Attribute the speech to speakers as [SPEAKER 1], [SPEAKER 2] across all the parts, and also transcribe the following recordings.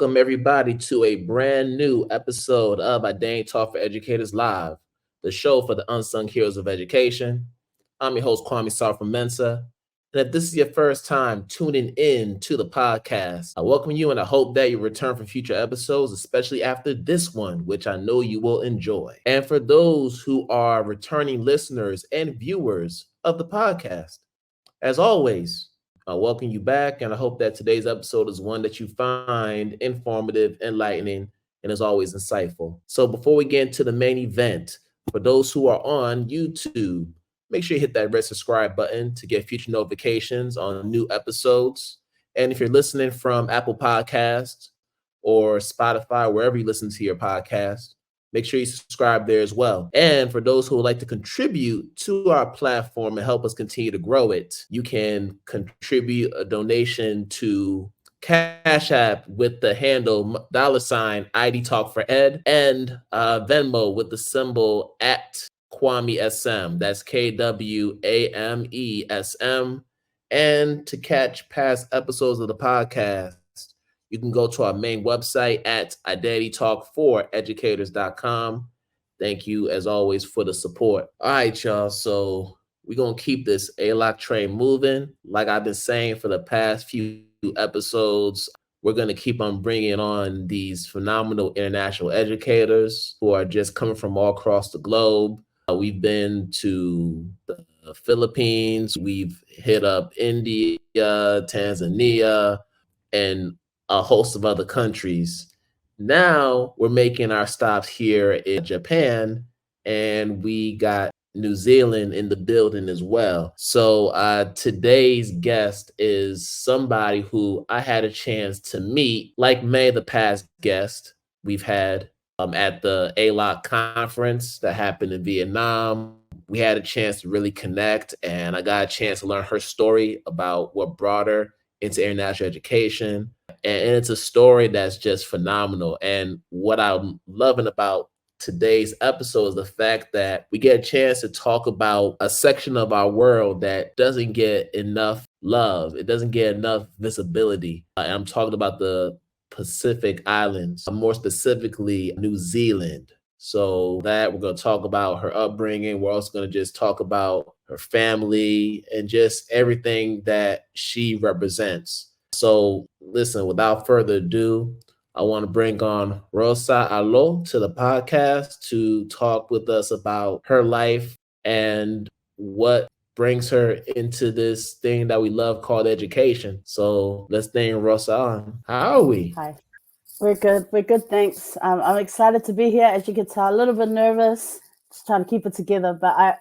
[SPEAKER 1] welcome everybody to a brand new episode of IDTALK4ED Live, the show for the unsung heroes of education. I'm your host, Kwame Sarfo-Mensah. And if this is your first time tuning in to the podcast, I welcome you and I hope that you return for future episodes, especially after this one, which I know you will enjoy. And for those who are returning listeners and viewers of the podcast, as always, I welcome you back, and I hope that today's episode is one that you find informative, enlightening, and as always, insightful. So before we get into the main event, for those who are on YouTube, make sure you hit that red subscribe button to get future notifications on new episodes. And if you're listening from Apple Podcasts or Spotify, wherever you listen to your podcast, make sure you subscribe there as well. And for those who would like to contribute to our platform and help us continue to grow it, you can contribute a donation to Cash App with the handle $IDTALK4ED and Venmo with the symbol at Kwame SM. That's KWAMESM. And to catch past episodes of the podcast, you can go to our main website at IDTALK4EDucators.com. Thank you, as always, for the support. All right, y'all. So we're going to keep this ALOC train moving. Like I've been saying for the past few episodes, we're going to keep on bringing on these phenomenal international educators who are just coming from all across the globe. We've been to the Philippines. We've hit up India, Tanzania, and a host of other countries. Now we're making our stops here in Japan, and we got New Zealand in the building as well. So today's guest is somebody who I had a chance to meet, like many of the past guests we've had at the ALOC conference that happened in Vietnam. We had a chance to really connect, and I got a chance to learn her story about what brought her into international education. And it's a story that's just phenomenal. And what I'm loving about today's episode is the fact that we get a chance to talk about a section of our world that doesn't get enough love. It doesn't get enough visibility. And I'm talking about the Pacific Islands, more specifically New Zealand. So that we're going to talk about her upbringing. We're also going to just talk about her family and just everything that she represents. So listen, without further ado, I want to bring on Rosa Alo to the podcast to talk with us about her life and what brings her into this thing that we love called education. So let's bring Rosa on. How are we?
[SPEAKER 2] Hi. We're good. Thanks. I'm excited to be here. As you can tell, a little bit nervous, just trying to keep it together, but I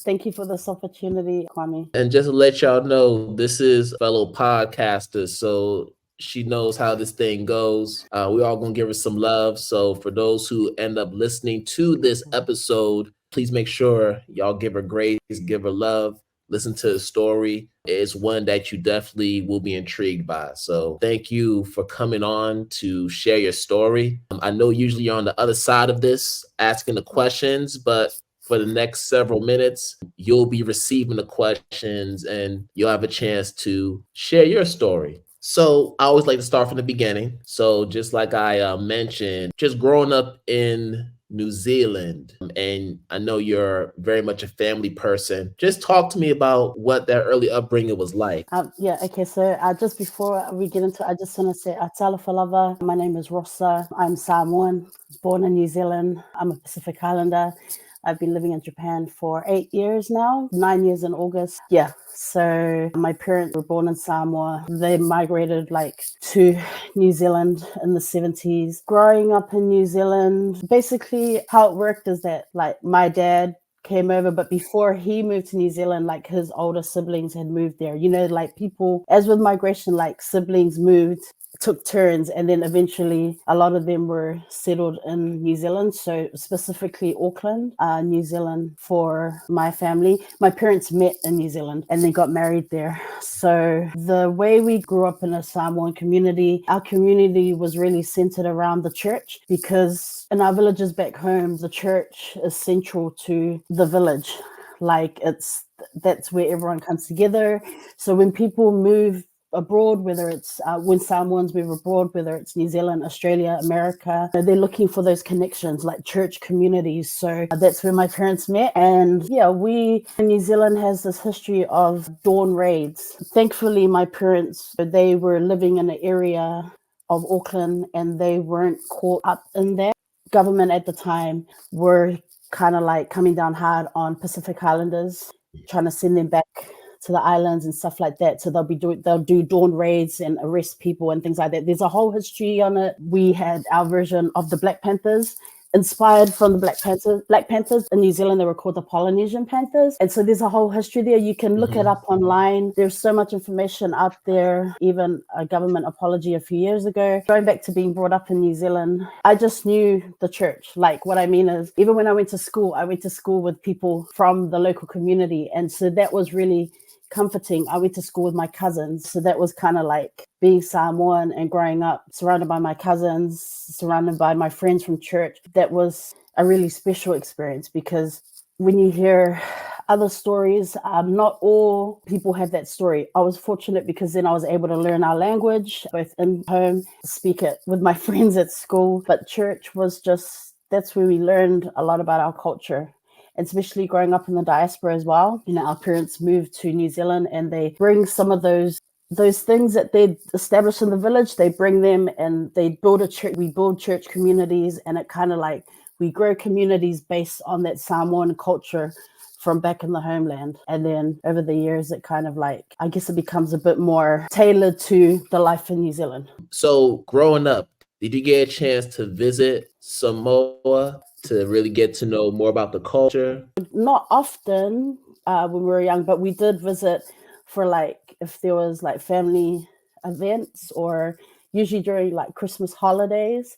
[SPEAKER 2] thank you for this opportunity, Kwame.
[SPEAKER 1] And just to let y'all know, this is fellow podcaster, so she knows how this thing goes. We're all going to give her some love. So for those who end up listening to this episode, please make sure y'all give her grace, give her love, listen to the story. It's one that you definitely will be intrigued by. So thank you for coming on to share your story. I know usually you're on the other side of this, asking the questions, but for the next several minutes, you'll be receiving the questions and you'll have a chance to share your story. So I always like to start from the beginning. So just like I mentioned, just growing up in New Zealand, and I know you're very much a family person. Just talk to me about what that early upbringing was like.
[SPEAKER 2] Okay. So just before we get into it, I just want to say, Atala. My name is Rosa. I'm Samoan, born in New Zealand. I'm a Pacific Islander. I've been living in Japan for 8 years now, 9 years in August. Yeah. So my parents were born in Samoa. They migrated to New Zealand in the 70s. Growing up in New Zealand, basically how it worked is that my dad came over, but before he moved to New Zealand, his older siblings had moved there. People, as with migration, siblings moved, took turns, and then eventually a lot of them were settled in New Zealand. So specifically Auckland, New Zealand for my family. My parents met in New Zealand and then got married there. So the way we grew up in a Samoan community, our community was really centered around the church, because in our villages back home, the church is central to the village. That's where everyone comes together. So when people move abroad, whether it's when Samoans move abroad, whether it's New Zealand, Australia, America, they're looking for those connections, like church communities. So that's where my parents met. And yeah, we in New Zealand has this history of dawn raids. Thankfully, my parents, they were living in an area of Auckland and they weren't caught up in that. Government at the time were kind of like coming down hard on Pacific Islanders, trying to send them back to the islands and stuff like that. So they'll do dawn raids and arrest people and things like that. There's a whole history on it. We had our version of the Black Panthers, inspired from the Black Panthers. In New Zealand, they were called the Polynesian Panthers. And so there's a whole history there. You can look it up online. There's so much information out there, even a government apology a few years ago. Going back to being brought up in New Zealand, I just knew the church. Like, what I mean is, even when I went to school with people from the local community. And so that was really comforting. I went to school with my cousins. So that was kind of like being Samoan and growing up surrounded by my cousins, surrounded by my friends from church. That was a really special experience, because when you hear other stories, not all people have that story. I was fortunate because then I was able to learn our language, both in home, speak it with my friends at school. But church was just, that's where we learned a lot about our culture. And especially growing up in the diaspora as well. You know, our parents moved to New Zealand and they bring some of those things that they'd established in the village, they bring them and they build a church. We build church communities, and it kind of like, we grow communities based on that Samoan culture from back in the homeland. And then over the years, it kind of like, I guess it becomes a bit more tailored to the life in New Zealand.
[SPEAKER 1] So growing up, did you get a chance to visit Samoa to really get to know more about the culture?
[SPEAKER 2] Not often when we were young, but we did visit for like, if there was like family events, or usually during like Christmas holidays.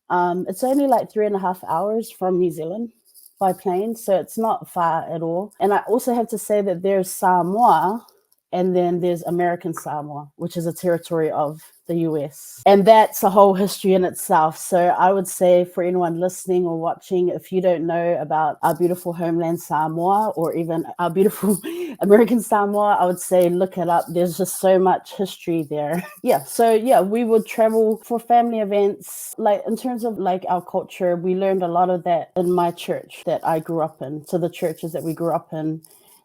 [SPEAKER 2] It's only like 3.5 hours from New Zealand by plane, so it's not far at all. And I also have to say that there's Samoa, and then there's American Samoa, which is a territory of the US. And that's a whole history in itself. So I would say for anyone listening or watching, if you don't know about our beautiful homeland Samoa, or even our beautiful American Samoa, I would say look it up. There's just so much history there. We would travel for family events. Like in terms of like our culture, we learned a lot of that in my church that I grew up in. So the churches that we grew up in,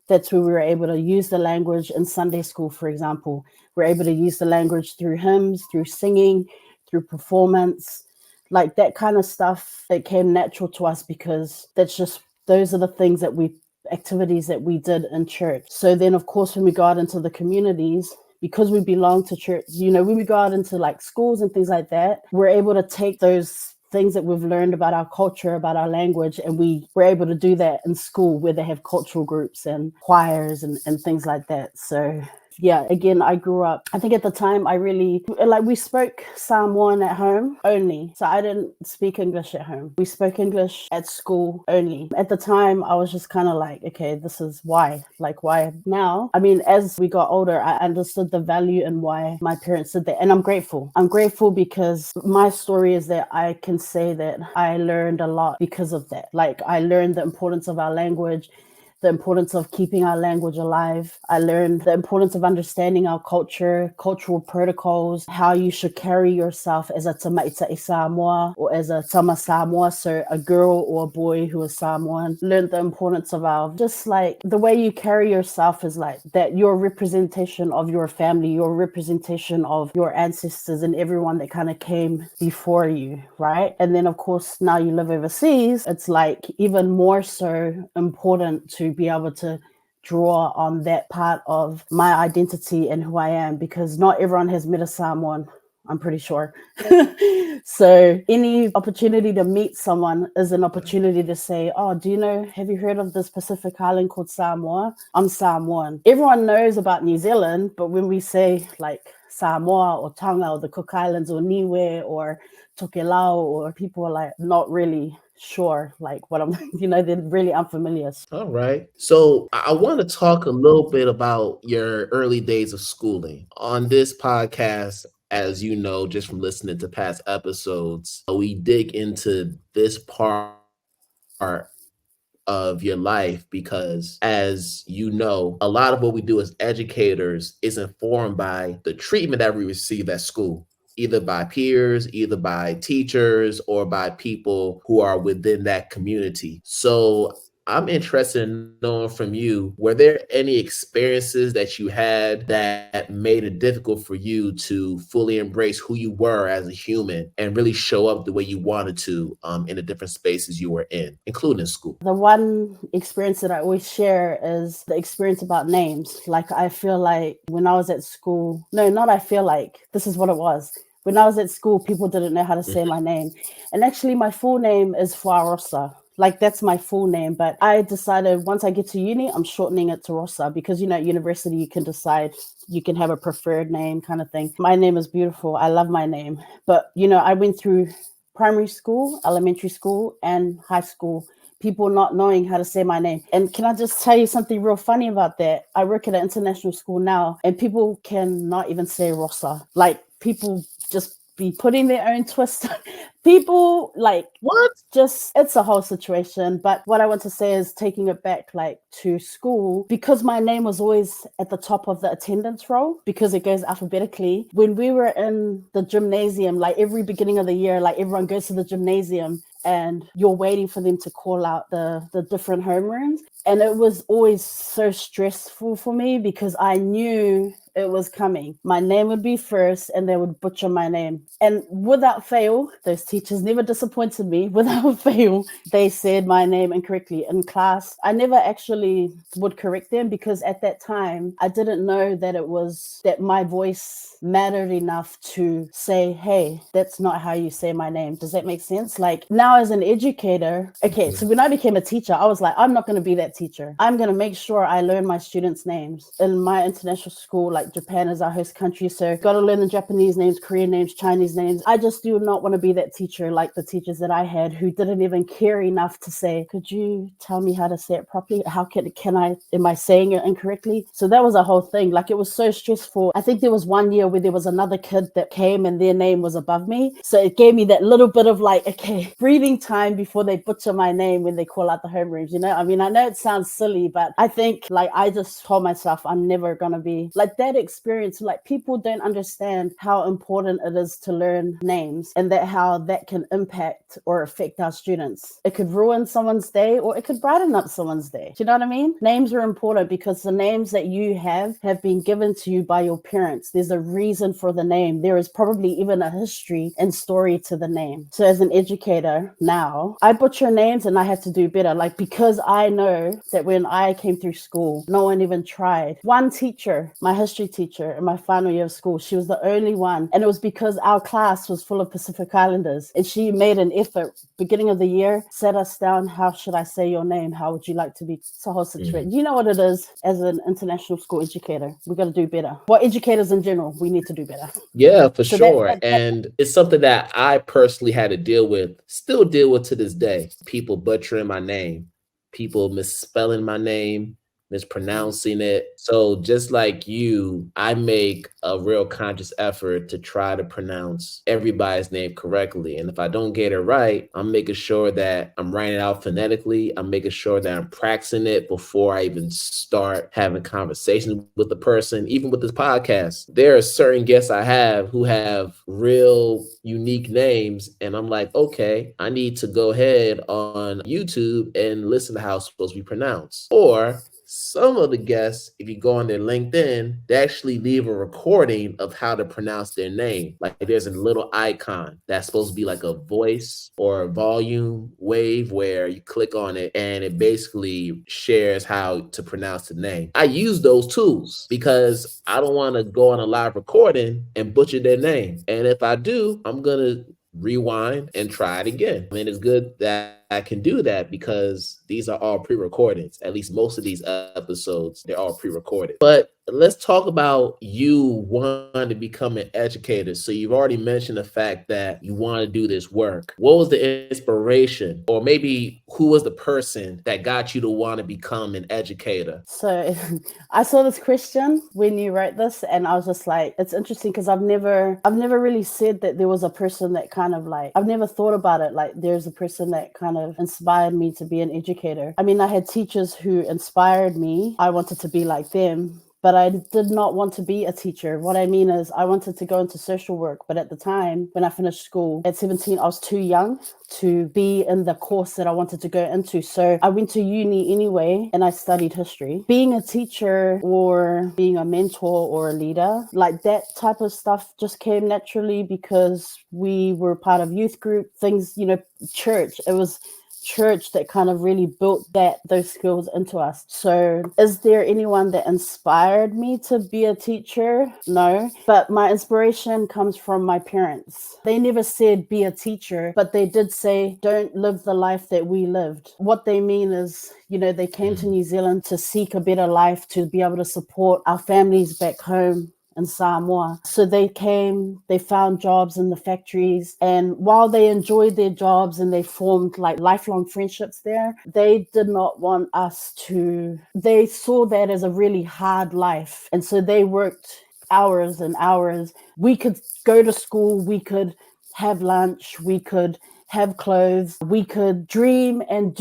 [SPEAKER 2] that's where we were able to use the language in Sunday school, for example. We're able to use the language through hymns, through singing, through performance, like that kind of stuff that came natural to us, because those are the activities that we did in church. So then, of course, when we go out into the communities, because we belong to church, you know, when we go out into like schools and things like that, we're able to take those things that we've learned about our culture, about our language, and we were able to do that in school where they have cultural groups and choirs and things like that. So yeah, again, I grew up, I think at the time we spoke Samoan at home only. So I didn't speak English at home. We spoke English at school only. At the time, I was just kind of like, okay, this is why. Like, why now? I mean, as we got older, I understood the value and why my parents did that. And I'm grateful. I'm grateful because my story is that I can say that I learned a lot because of that. Like, I learned the importance of our language, the importance of keeping our language alive. I learned the importance of understanding our culture, cultural protocols, how you should carry yourself as a tamaita'i Samoa or as a tama Samoa, so a girl or a boy who is Samoan. Learned the importance of just like the way you carry yourself is like that you're a representation of your family, you're a representation of your ancestors and everyone that kind of came before you, right? And then of course, now you live overseas, it's like even more so important to be able to draw on that part of my identity and who I am, because not everyone has met a Samoan, I'm pretty sure. So any opportunity to meet someone is an opportunity to say, oh, have you heard of this Pacific island called Samoa? I'm Samoan. Everyone knows about New Zealand, but when we say like Samoa or Tonga or the Cook Islands or Niue or Tokelau, or people are like not really sure like what I'm, they're really unfamiliar.
[SPEAKER 1] All right. So I want to talk a little bit about your early days of schooling. On this podcast, as you know, just from listening to past episodes, we dig into this part of your life, because as you know, a lot of what we do as educators is informed by the treatment that we receive at school, either by peers, either by teachers, or by people who are within that community. So I'm interested in knowing from you, were there any experiences that you had that made it difficult for you to fully embrace who you were as a human and really show up the way you wanted to in the different spaces you were in, including school?
[SPEAKER 2] The one experience that I always share is the experience about names. Like, I feel like when I was at school, no, not I feel like, this is what it was. When I was at school, people didn't know how to say my name. And actually, my full name is Rosa. Like, that's my full name. But I decided once I get to uni, I'm shortening it to Rosa, because, at university, you can decide, you can have a preferred name kind of thing. My name is beautiful. I love my name. But, I went through primary school, elementary school, and high school, people not knowing how to say my name. And can I just tell you something real funny about that? I work at an international school now, and people cannot even say Rosa. Like, people just be putting their own twist. People
[SPEAKER 1] What?
[SPEAKER 2] just, it's a whole situation. But what I want to say is, taking it back to school, because my name was always at the top of the attendance roll, because it goes alphabetically. When we were in the gymnasium, every beginning of the year, everyone goes to the gymnasium and you're waiting for them to call out the different homerooms. And it was always so stressful for me, because I knew it was coming. My name would be first and they would butcher my name. And without fail, those teachers never disappointed me. Without fail, they said my name incorrectly in class. I never actually would correct them, because at that time, I didn't know that my voice mattered enough to say, hey, that's not how you say my name. Does that make sense? Now as an educator, okay, so when I became a teacher, I was like, I'm not going to be that teacher. I'm going to make sure I learn my students' names. In my international school, Japan is our host country, so got to learn the Japanese names, Korean names, Chinese names. I just do not want to be that teacher like the teachers that I had, who didn't even care enough to say, could you tell me how to say it properly? How am I saying it incorrectly? So that was a whole thing. It was so stressful. I think there was one year where there was another kid that came and their name was above me. So it gave me that little bit of okay, breathing time before they butcher my name when they call out the homerooms, I mean, I know it sounds silly, but I think I just told myself I'm never going to be that experience. People don't understand how important it is to learn names, and how that can impact or affect our students. It could ruin someone's day, or it could brighten up someone's day. Do you know what I mean? Names are important, because the names that you have been given to you by your parents. There's a reason for the name. There is probably even a history and story to the name. So as an educator now, I butcher names and I have to do better. Because I know that when I came through school, no one even tried. One teacher, my history teacher in my final year of school, she was the only one. And it was because our class was full of Pacific Islanders. And she made an effort, beginning of the year, sat us down. How should I say your name? How would you like to be? It's a whole situation. You know what it is as an international school educator. We got to do better. Well, educators in general, we need to do better.
[SPEAKER 1] Yeah, for sure. And it's something that I personally had to deal with, still deal with to this day. People butchering my name, people misspelling my name, mispronouncing it. So just like you, I make a real conscious effort to try to pronounce everybody's name correctly. And if I don't get it right, I'm making sure that I'm writing it out phonetically. I'm making sure that I'm practicing it before I even start having conversations with the person. Even with this podcast, there are certain guests I have who have real unique names. And I'm like, okay, I need to go ahead on YouTube and listen to how it's supposed to be pronounced. Or some of the guests, if you go on their LinkedIn, they actually leave a recording of how to pronounce their name. There's a little icon that's supposed to be like a voice or a volume wave where you click on it and it basically shares how to pronounce the name. I use those tools because I don't want to go on a live recording and butcher their name. And if I do, I'm going to rewind and try it again. I mean, it's good that I can do that because these are all pre-recordings. At least most of these episodes, they're all pre-recorded. But let's talk about you wanting to become an educator. So you've already mentioned the fact that you want to do this work. What was the inspiration, or maybe who was the person that got you to want to become an educator?
[SPEAKER 2] So I saw this question when you wrote this, and I was just like, it's interesting because I've never really said that there was a person that kind of I've never thought about it. There's a person that kind of inspired me to be an educator. I mean, I had teachers who inspired me. I wanted to be like them, but I did not want to be a teacher. What I mean is I wanted to go into social work, but at the time when I finished school at 17, I was too young to be in the course that I wanted to go into. So I went to uni anyway and I studied history. Being a teacher or being a mentor or a leader, like that type of stuff just came naturally because we were part of youth group, things, church. It was church that kind of really built those skills into us. So is there anyone that inspired me to be a teacher? No, but my inspiration comes from my parents. They never said be a teacher, but they did say don't live the life that we lived. What they mean is, they came to New Zealand to seek a better life, to be able to support our families back home in Samoa. So they came, they found jobs in the factories, and while they enjoyed their jobs and they formed like lifelong friendships there, they did not want us they saw that as a really hard life. And so they worked hours and hours. We could go to school, we could have lunch, we could have clothes, we could dream and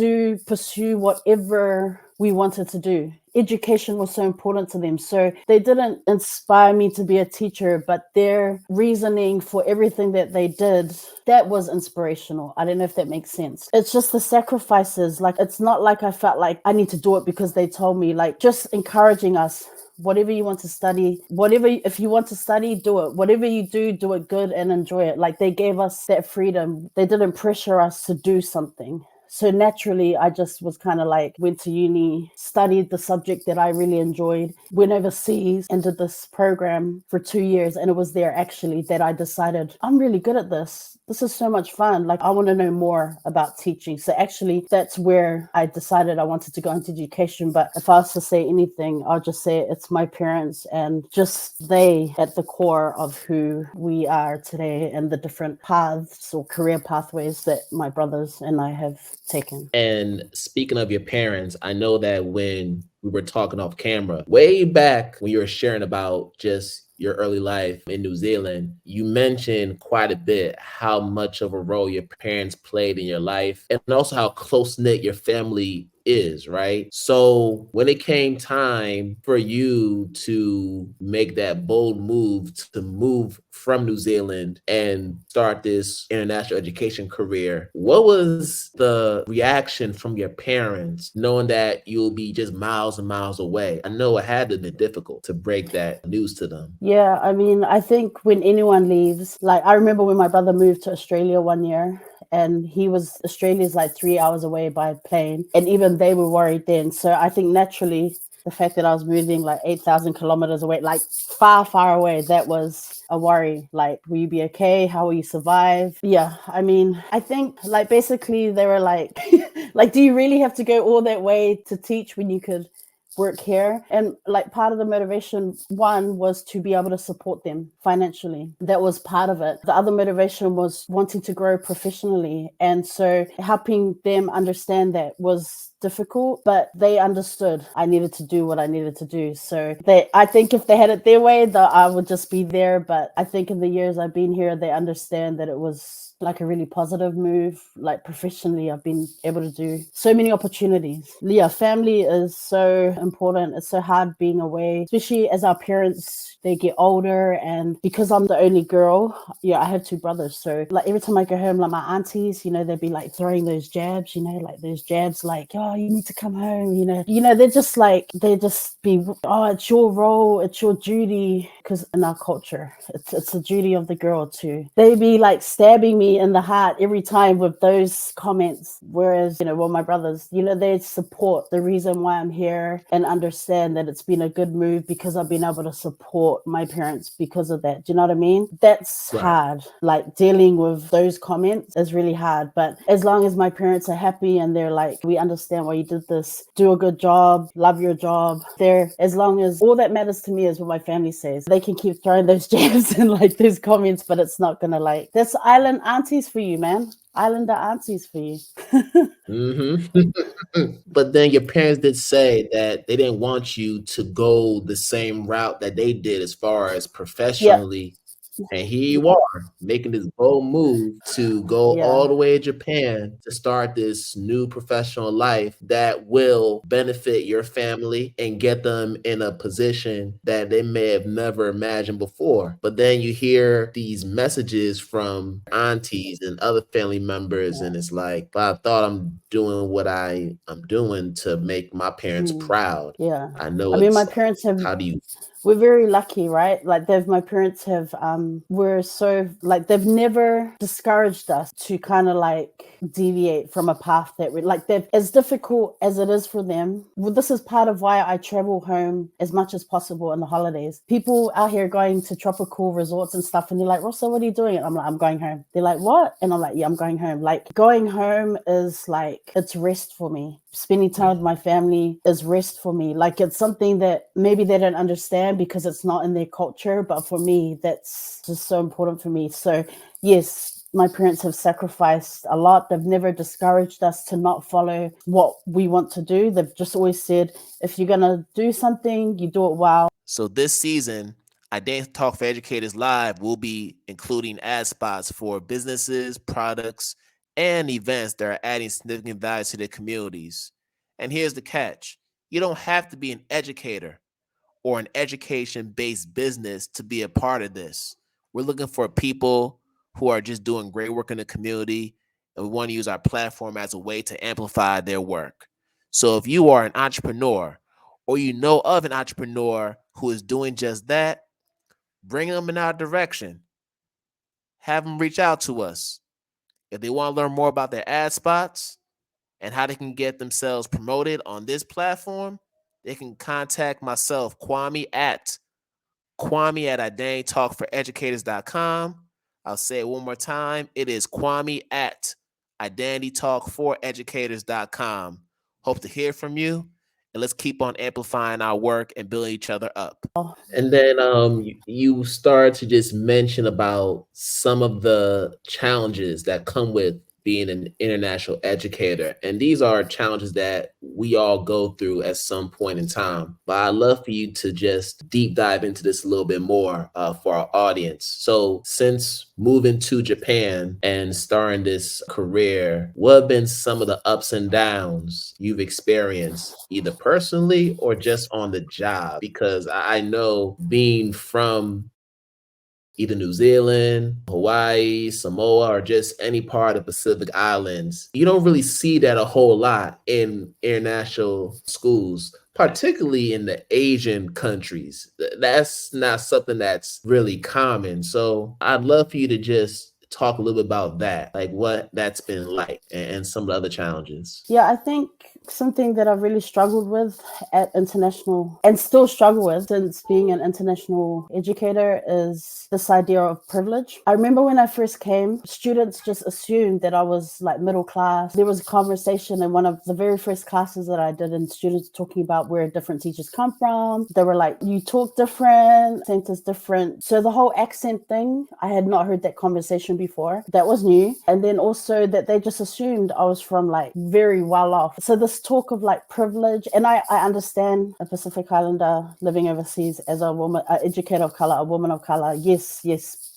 [SPEAKER 2] pursue whatever we wanted to do. Education was so important to them. So they didn't inspire me to be a teacher, but their reasoning for everything that they did, that was inspirational. I don't know if that makes sense. It's just the sacrifices. Like, it's not like I felt like I need to do it because they told me, like, just encouraging us. Whatever you want to study, if you want to study, do it. Whatever you do it good and enjoy it. Like, they gave us that freedom. They didn't pressure us to do something. So naturally, I just was kind of like, went to uni, studied the subject that I really enjoyed, went overseas and did this program for 2 years. And it was there actually that I decided, I'm really good at this. This is so much fun. Like, I want to know more about teaching. So actually, that's where I decided I wanted to go into education. But if I was to say anything, I'll just say it's my parents and just they at the core of who we are today and the different paths or career pathways that my brothers and I have taken.
[SPEAKER 1] And speaking of your parents, I know that when we were talking off camera, way back when you were sharing about just your early life in New Zealand, you mentioned quite a bit how much of a role your parents played in your life and also how close-knit your family is, right? So when it came time for you to make that bold move to move from New Zealand and start this international education career, what was the reaction from your parents knowing that you'll be just miles and miles away? I know it had to be difficult to break that news to them.
[SPEAKER 2] Yeah, I mean, I think when anyone leaves, like I remember when my brother moved to Australia one year, and Australia's like 3 hours away by plane. And even they were worried then. So I think naturally the fact that I was moving like 8,000 kilometers away, like far, far away, that was a worry. Like, will you be okay? How will you survive? Yeah, I mean, I think like basically they were like, like, do you really have to go all that way to teach when you could work here? And like part of the motivation, one, was to be able to support them financially. That was part of it. The other motivation was wanting to grow professionally. And so helping them understand that was difficult, but they understood I needed to do what I needed to do. So I think if they had it their way, I would just be there. But I think in the years I've been here, they understand that it was like a really positive move. Like professionally, I've been able to do so many opportunities. Yeah, family is so important. It's so hard being away, especially as our parents, they get older. And because I'm the only girl, I have two brothers. So like every time I go home, like my aunties, they'd be like throwing those jabs, like those jabs, like, oh, you need to come home, they're just like, they just be, oh, it's your role, it's your duty. Because in our culture, it's the duty of the girl too. They be like stabbing me in the heart every time with those comments. Whereas, my brothers, they support the reason why I'm here and understand that it's been a good move because I've been able to support my parents because of that. Do you know what I mean? That's
[SPEAKER 1] Right.
[SPEAKER 2] hard. Like dealing with those comments is really hard. But as long as my parents are happy and they're like, we understand why you did this, do a good job, love your job. As long as all that matters to me is what my family says. They can keep throwing those jabs and like those comments, but it's not gonna like, that's island aunties for you, man. Islander aunties for you.
[SPEAKER 1] But then your parents did say that they didn't want you to go the same route that they did as far as professionally And here you are making this bold move to go
[SPEAKER 2] Yeah.
[SPEAKER 1] all the way to Japan to start this new professional life that will benefit your family and get them in a position that they may have never imagined before. But then you hear these messages from aunties and other family members, and it's like, but I thought I'm doing what I'm doing to make my parents proud.
[SPEAKER 2] Yeah.
[SPEAKER 1] I know
[SPEAKER 2] I mean, my
[SPEAKER 1] it's
[SPEAKER 2] parents have,
[SPEAKER 1] how do you
[SPEAKER 2] we're very lucky, right? Like my parents have, we're so, like, they've never discouraged us to kind of like deviate from a path that we like. They've, as difficult as it is for them, well, this is part of why I travel home as much as possible in the holidays. People out here going to tropical resorts and stuff, and they're like, Rosa, what are you doing? And I'm like, I'm going home. They're like, what? And I'm like, yeah, I'm going home. Like, going home is like, it's rest for me. Spending time with my family is rest for me. Like, it's something that maybe they don't understand because it's not in their culture, but for me, that's just so important for me. So yes, my parents have sacrificed a lot. They've never discouraged us to not follow what we want to do. They've just always said, if you're going to do something, you do it well.
[SPEAKER 1] So this season, Identity Talk for Educators Live will be including ad spots for businesses, products, and events that are adding significant value to their communities. And here's the catch. You don't have to be an educator or an education-based business to be a part of this. We're looking for people who are just doing great work in the community, and we want to use our platform as a way to amplify their work. So if you are an entrepreneur or you know of an entrepreneur who is doing just that, bring them in our direction. Have them reach out to us. If they want to learn more about their ad spots and how they can get themselves promoted on this platform, they can contact myself, Kwame at identitytalkforeducators.com. I'll say it one more time. It is Kwame at identitytalkforeducators.com. Hope to hear from you, and let's keep on amplifying our work and building each other up. And then you start to just mention about some of the challenges that come with being an international educator. And these are challenges that we all go through at some point in time. But I'd love for you to just deep dive into this a little bit more for our audience. So since moving to Japan and starting this career, what have been some of the ups and downs you've experienced, either personally or just on the job? Because I know being from either New Zealand, Hawaii, Samoa, or just any part of the Pacific Islands, you don't really see that a whole lot in international schools, particularly in the Asian countries. That's not something that's really common. So I'd love for you to just talk a little bit about that, like what that's been like and some of the other challenges.
[SPEAKER 2] Yeah, I think something that I've really struggled with at international and still struggle with since being an international educator is this idea of privilege. I remember when I first came, students just assumed that I was like middle class. There was a conversation in one of the very first classes that I did, and students talking about where different teachers come from. They were like, you talk different, accent is different. So the whole accent thing, I had not heard that conversation before. That was new. And then also that they just assumed I was from like very well off. So this talk of like privilege, and I understand a Pacific Islander living overseas as a woman, an educator of color, a woman of color. Yes,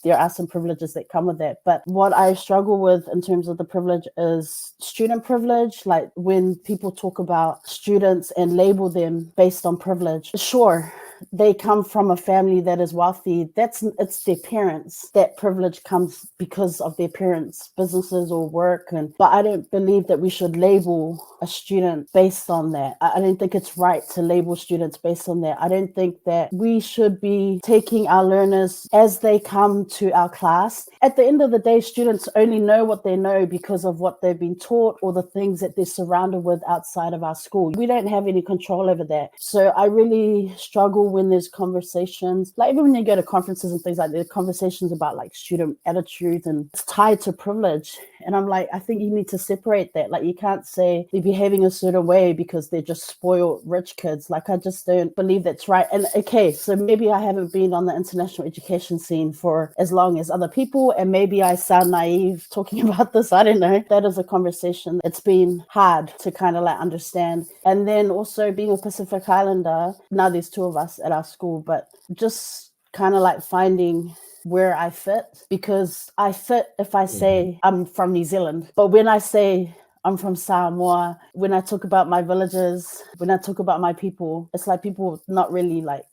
[SPEAKER 2] there are some privileges that come with that. But what I struggle with in terms of the privilege is student privilege. Like when people talk about students and label them based on privilege, sure, they come from a family that is wealthy. It's their parents. That privilege comes because of their parents' businesses or work. But I don't believe that we should label a student based on that. I don't think it's right to label students based on that. I don't think that we should be taking our learners as they come to our class. At the end of the day, students only know what they know because of what they've been taught or the things that they're surrounded with outside of our school. We don't have any control over that. So I really struggle when there's conversations, like even when you go to conferences and things like that, conversations about like student attitudes and it's tied to privilege. And I'm like, I think you need to separate that. Like you can't say they're behaving a certain way because they're just spoiled rich kids. Like I just don't believe that's right. And okay, so maybe I haven't been on the international education scene for as long as other people, and maybe I sound naive talking about this. I don't know. That is a conversation. It's been hard to kind of like understand. And then also being a Pacific Islander, now there's two of us at our school, but just kind of like finding where I fit, because I fit if I
[SPEAKER 1] Mhm.
[SPEAKER 2] say I'm from New Zealand. But when I say I'm from Samoa, when I talk about my villages, when I talk about my people, it's like people not really like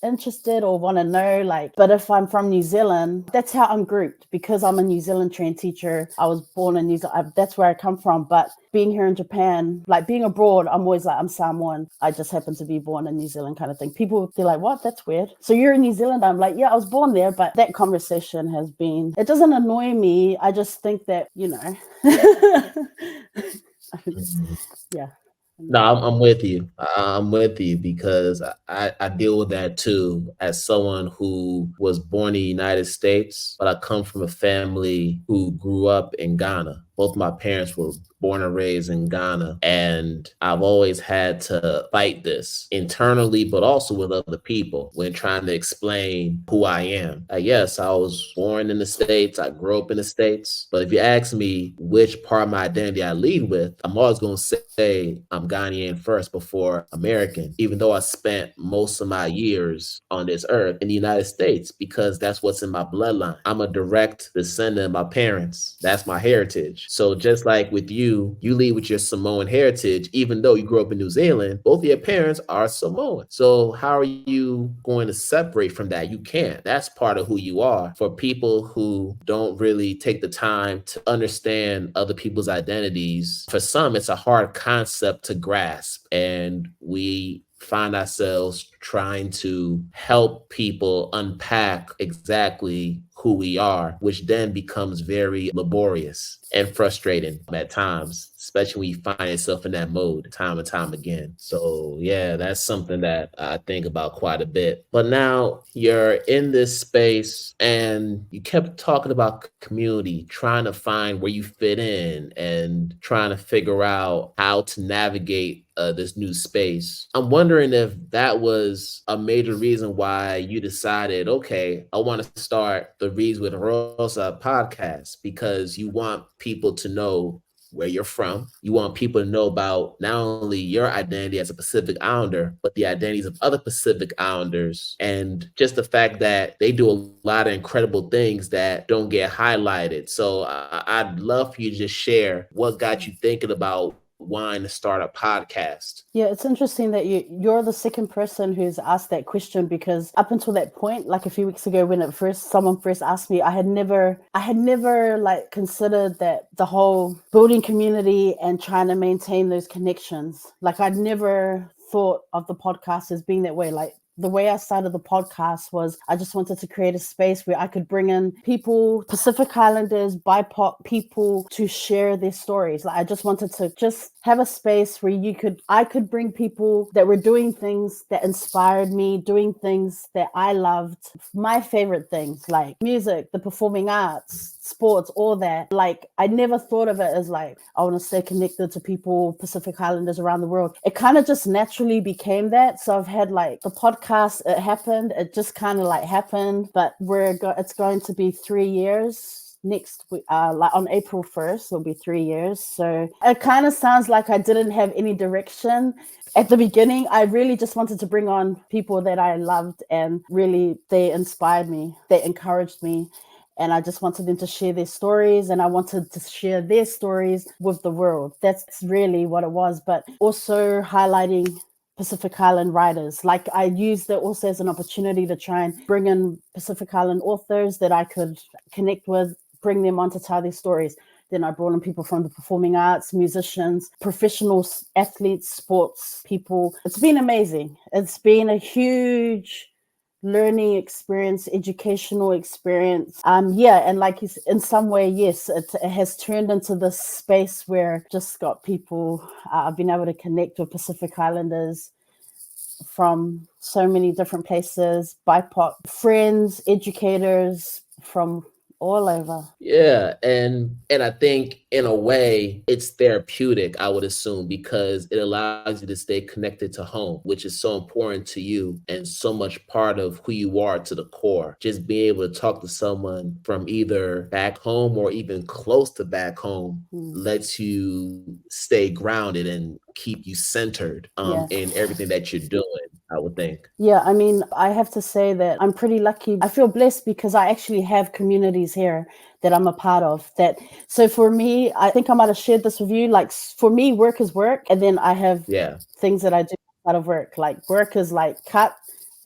[SPEAKER 2] interested or want to know, like. But if I'm from New Zealand, that's how I'm grouped, because I'm a New Zealand trained teacher. I was born in New Zealand. That's where I come from. But being here in Japan, like being abroad, I'm always like, I'm Samoan. I just happen to be born in New Zealand, kind of thing. People, they're like, what? That's weird. So you're in New Zealand? I'm like, yeah, I was born there. But that conversation has been, it doesn't annoy me. I just think that,
[SPEAKER 1] Mhm.
[SPEAKER 2] yeah.
[SPEAKER 1] No, I'm with you. I'm with you because I deal with that too as someone who was born in the United States, but I come from a family who grew up in Ghana. Both my parents were born and raised in Ghana. And I've always had to fight this internally, but also with other people when trying to explain who I am. Yes, I was born in the States. I grew up in the States. But if you ask me which part of my identity I lead with, I'm always going to say I'm Ghanaian first before American, even though I spent most of my years on this earth in the United States, because that's what's in my bloodline. I'm a direct descendant of my parents. That's my heritage. So just like with you, you lead with your Samoan heritage, even though you grew up in New Zealand, both of your parents are Samoan. So how are you going to separate from that? You can't. That's part of who you are. For people who don't really take the time to understand other people's identities, for some, it's a hard concept to grasp. And we find ourselves trying to help people unpack exactly who we are, which then becomes very laborious and frustrating at times, especially when you find yourself in that mode time and time again. So yeah, that's something that I think about quite a bit. But now you're in this space and you kept talking about community, trying to find where you fit in and trying to figure out how to navigate this new space. I'm wondering if that was a major reason why you decided, okay, I want to start the Reads with Rosa podcast, because you want people to know where you're from. You want people to know about not only your identity as a Pacific Islander, but the identities of other Pacific Islanders, and just the fact that they do a lot of incredible things that don't get highlighted. So I'd love for you to just share what got you thinking about wanting to start a podcast.
[SPEAKER 2] Yeah, it's interesting that you're the second person who's asked that question, because up until that point, like a few weeks ago when someone first asked me, I had never like considered that the whole building community and trying to maintain those connections. Like I'd never thought of the podcast as being that way. Like the way I started the podcast was I just wanted to create a space where I could bring in people, Pacific Islanders, BIPOC people, to share their stories. Like I just wanted to just have a space where I could bring people that were doing things that inspired me, doing things that I loved, my favorite things like music, the performing arts, sports, all that. Like I never thought of it as like I want to stay connected to people, Pacific Islanders around the world. It kind of just naturally became that. So I've had like the podcast, it happened, it just kind of like happened, but it's going to be 3 years next week, like on April 1st, it'll be 3 years. So it kind of sounds like I didn't have any direction at the beginning. I really just wanted to bring on people that I loved, and really they inspired me, they encouraged me. And I just wanted them to share their stories, and I wanted to share their stories with the world. That's really what it was. But also highlighting Pacific Island writers. Like I used it also as an opportunity to try and bring in Pacific Island authors that I could connect with, bring them on to tell their stories. Then I brought in people from the performing arts, musicians, professional athletes, sports people. It's been amazing. It's been a huge learning experience, educational experience. And like in some way, yes, it has turned into this space where just got people, I've been able to connect with Pacific Islanders from so many different places, BIPOC friends, educators from all over.
[SPEAKER 1] Yeah, and I think in a way it's therapeutic, I would assume, because it allows you to stay connected to home, which is so important to you and so much part of who you are to the core. Just being able to talk to someone from either back home or even close to back home lets you stay grounded and keep you centered
[SPEAKER 2] Yeah.
[SPEAKER 1] in everything that you're doing. I would think.
[SPEAKER 2] Yeah, I mean, I have to say that I'm pretty lucky. I feel blessed because I actually have communities here that I'm a part of. That so for me, I think I might have shared this with you. Like for me, work is work, and then I have
[SPEAKER 1] Yeah.
[SPEAKER 2] things that I do outside of work. Like work is like cut,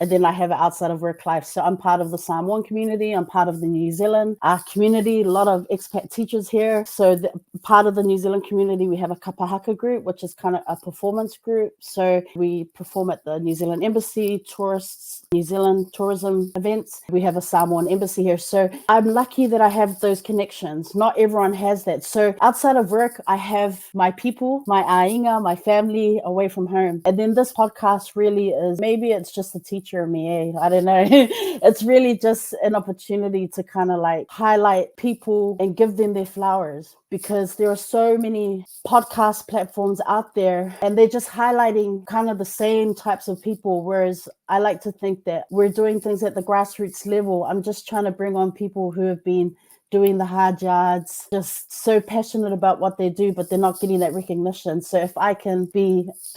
[SPEAKER 2] and then I have it outside of work life. So I'm part of the Samoan community. I'm part of the New Zealand community. A lot of expat teachers here. So part of the New Zealand community, we have a kapahaka group, which is kind of a performance group. So we perform at the New Zealand Embassy, tourists, New Zealand tourism events. We have a Samoan embassy here. So I'm lucky that I have those connections. Not everyone has that. So outside of work, I have my people, my ainga, my family away from home. And then this podcast really is, maybe it's just a teacher me, I don't know. It's really just an opportunity to kind of like highlight people and give them their flowers, because there are so many podcast platforms out there and they're just highlighting kind of the same types of people, whereas I like to think that we're doing things at the grassroots level. I'm just trying to bring on people who have been doing the hard yards, just so passionate about what they do, but they're not getting that recognition. So if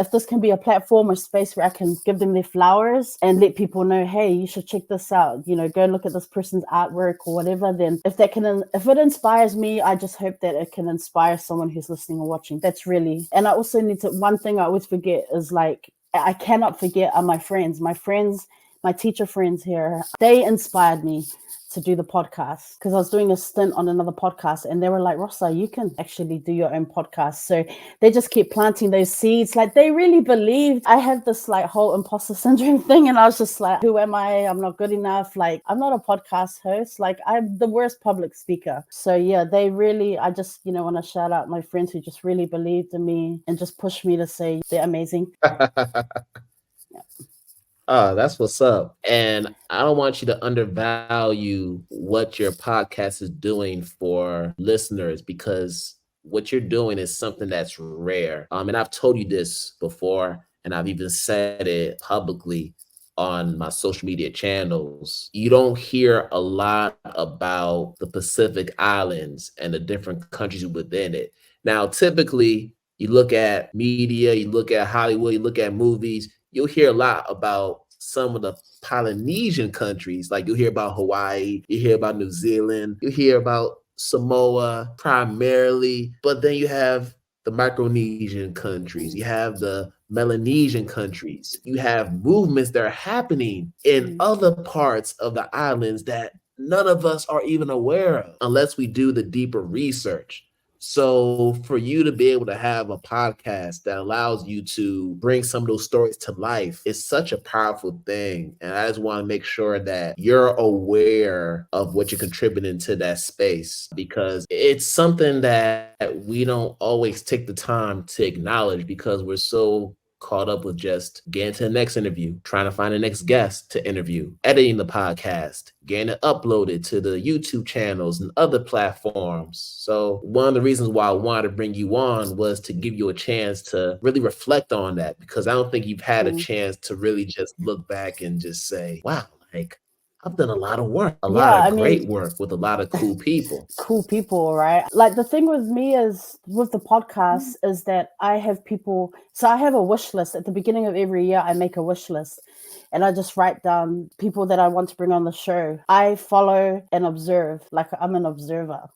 [SPEAKER 2] this can be a platform or space where I can give them their flowers and let people know, hey, you should check this out, go look at this person's artwork or whatever, then if it inspires me, I just hope that it can inspire someone who's listening or watching. That's really, and I also one thing I always forget is like, I cannot forget are my friends, my teacher friends here. They inspired me to do the podcast because I was doing a stint on another podcast and they were like, Rosa, you can actually do your own podcast. So they just keep planting those seeds. Like they really believed. I had this like whole imposter syndrome thing and I was just like, who am I? I'm not good enough. Like I'm not a podcast host. Like I'm the worst public speaker. So yeah, I just, want to shout out my friends who just really believed in me and just pushed me to say they're amazing.
[SPEAKER 1] Oh, that's what's up. And I don't want you to undervalue what your podcast is doing for listeners, because what you're doing is something that's rare. And I've told you this before, and I've even said it publicly on my social media channels. You don't hear a lot about the Pacific Islands and the different countries within it. Now, typically, you look at media, you look at Hollywood, you look at movies, you'll hear a lot about some of the Polynesian countries. Like you'll hear about Hawaii, you hear about New Zealand, you hear about Samoa primarily, but then you have the Micronesian countries, you have the Melanesian countries, you have movements that are happening in other parts of the islands that none of us are even aware of unless we do the deeper research. So for you to be able to have a podcast that allows you to bring some of those stories to life is such a powerful thing. And I just want to make sure that you're aware of what you're contributing to that space, because it's something that we don't always take the time to acknowledge because we're so caught up with just getting to the next interview, trying to find the next guest to interview, editing the podcast, getting it uploaded to the YouTube channels and other platforms. So one of the reasons why I wanted to bring you on was to give you a chance to really reflect on that, because I don't think you've had a chance to really just look back and just say, wow, like I've done a lot of work, a lot of great work with a lot of cool people.
[SPEAKER 2] Cool people, right? Like the thing with me is with the podcast is that I have people. So I have a wish list at the beginning of every year. I make a wish list and I just write down people that I want to bring on the show. I follow and observe, like I'm an observer.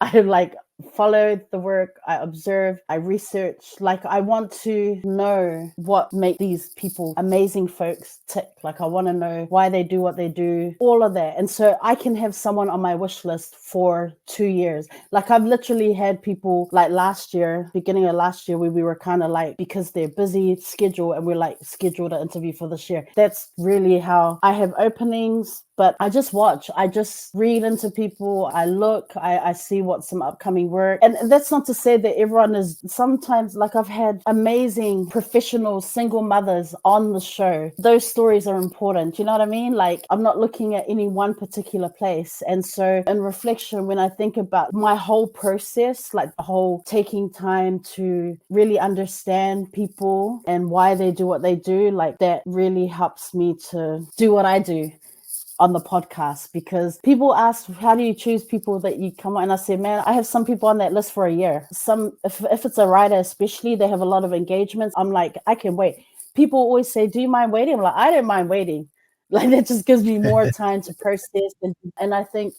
[SPEAKER 2] I like follow the work, I observe, I research. Like I want to know what make these people amazing folks tick. Like I want to know why they do what they do, all of that. And so I can have someone on my wish list for 2 years. Like I've literally had people like beginning of last year, where we were kind of like, because they're busy schedule and we're like scheduled an interview for this year. That's really how I have openings. But I just watch, I just read into people, I look, I see what's some upcoming work. And that's not to say that everyone is. Sometimes, like I've had amazing professional single mothers on the show. Those stories are important. You know what I mean? Like I'm not looking at any one particular place. And so in reflection, when I think about my whole process, like the whole taking time to really understand people and why they do what they do, like that really helps me to do what I do on the podcast. Because people ask, how do you choose people that you come on? And I say, man, I have some people on that list for a year. Some, if it's a writer especially, they have a lot of engagements. I'm like, I can wait people always say, do you mind waiting? I'm like, I don't mind waiting. Like, that just gives me more time to process. And I think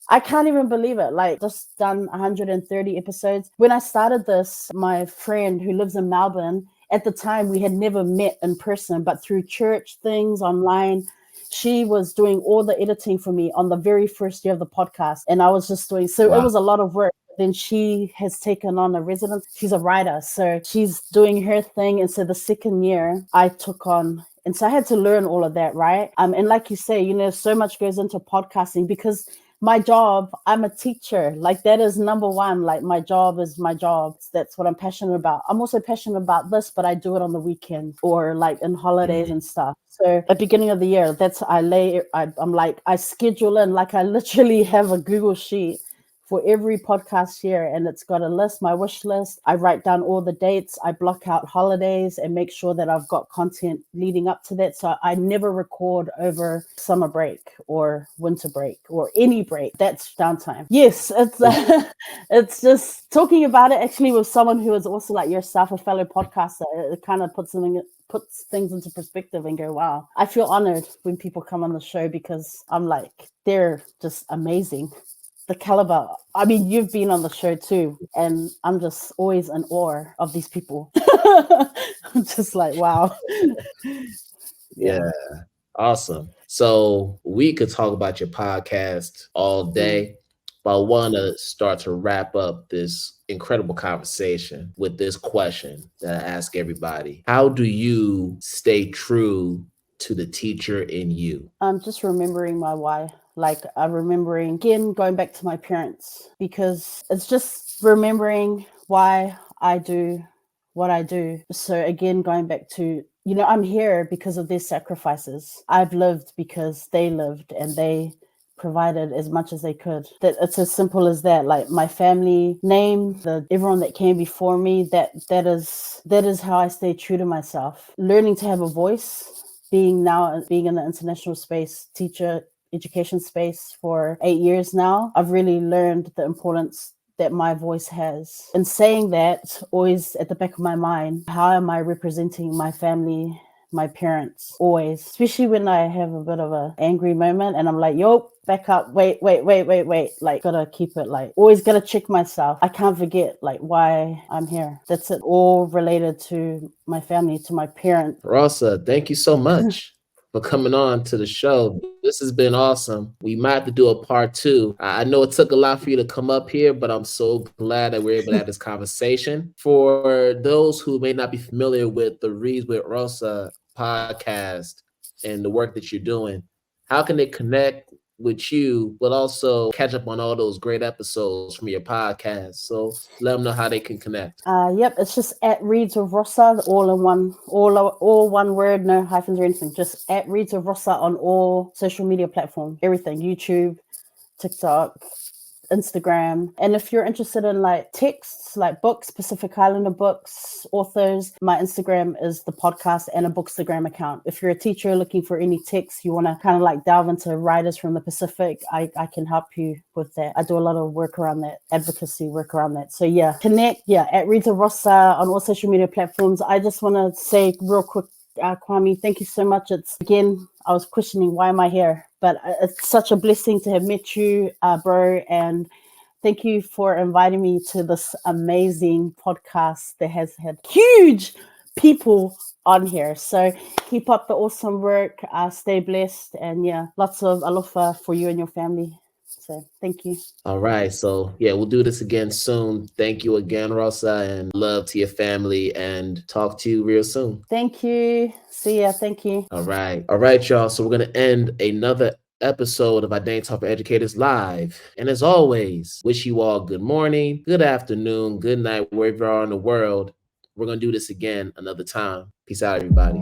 [SPEAKER 2] I can't even believe it. Like, just done 130 episodes. When I started this, my friend who lives in Melbourne, at the time we had never met in person, but through church things online, she was doing all the editing for me on the very first year of the podcast. And I was just doing, so It was a lot of work. Then she has taken on a residence. She's a writer, so she's doing her thing. And so the second year I took on, and so I had to learn all of that, right? And like you say, so much goes into podcasting because my job, I'm a teacher. Like, that is number one. Like, my job is my job. That's what I'm passionate about. I'm also passionate about this, but I do it on the weekend or like in holidays and stuff. So at the beginning of the year, I'm like, I schedule in, like, I literally have a Google sheet for every podcast here, and it's got a list, my wish list. I write down all the dates. I block out holidays and make sure that I've got content leading up to that. So I never record over summer break or winter break or any break. That's downtime. Yes, it's it's just talking about it actually with someone who is also like yourself, a fellow podcaster. It kind of puts things into perspective and go, wow. I feel honored when people come on the show because I'm like, they're just amazing. The caliber. I mean, you've been on the show too, and I'm just always in awe of these people. I'm just like, wow.
[SPEAKER 1] Yeah. Awesome. So we could talk about your podcast all day, but I want to start to wrap up this incredible conversation with this question that I ask everybody. How do you stay true to the teacher in you?
[SPEAKER 2] I'm just remembering my why. Like, I'm remembering, again, going back to my parents, because it's just remembering why I do what I do. So again, going back to, I'm here because of their sacrifices. I've lived because they lived and they provided as much as they could. That it's as simple as that. Like, my family name, everyone that came before me, that is how I stay true to myself. Learning to have a voice, being in the international space, teacher, education space for 8 years now, I've really learned the importance that my voice has. And saying that, always at the back of my mind, how am I representing my family, my parents, always, especially when I have a bit of an angry moment and I'm like, yo, back up, wait. Like, gotta keep it, like, always gotta check myself. I can't forget, like, why I'm here. That's it, all related to my family, to my parents.
[SPEAKER 1] Rosa, thank you so much for coming on to the show. This has been awesome. We might have to do a part 2. I know it took a lot for you to come up here, but I'm so glad that we're able to have this conversation. For those who may not be familiar with the Reads with Rosa podcast and the work that you're doing, how can they connect with you, but also catch up on all those great episodes from your podcast? So let them know how they can connect.
[SPEAKER 2] Yep, it's just at Reads with Rosa, all in one, all one word, no hyphens or anything. Just at Reads with Rosa on all social media platforms, everything, YouTube, TikTok, Instagram. And if you're interested in like texts, like books, Pacific Islander books, authors, my Instagram is the podcast and a Bookstagram account. If you're a teacher looking for any texts, you want to kind of like delve into writers from the Pacific, I can help you with that. I do a lot of work around that, advocacy work around that. So yeah, connect, at Rita Rosa on all social media platforms. I just want to say real quick, Kwame, thank you so much. Again, I was questioning, why am I here? But it's such a blessing to have met you, bro. And thank you for inviting me to this amazing podcast that has had huge people on here. So keep up the awesome work. Stay blessed. And lots of alofa for you and your family. So thank you.
[SPEAKER 1] All right. So we'll do this again soon. Thank you again, Rosa, and love to your family, and talk to you real soon.
[SPEAKER 2] Thank you. See ya. Thank you.
[SPEAKER 1] All right, y'all. So we're going to end another episode of IDTALK4ED Educators Live. And as always, wish you all good morning, good afternoon, good night, wherever you are in the world. We're going to do this again another time. Peace out, everybody.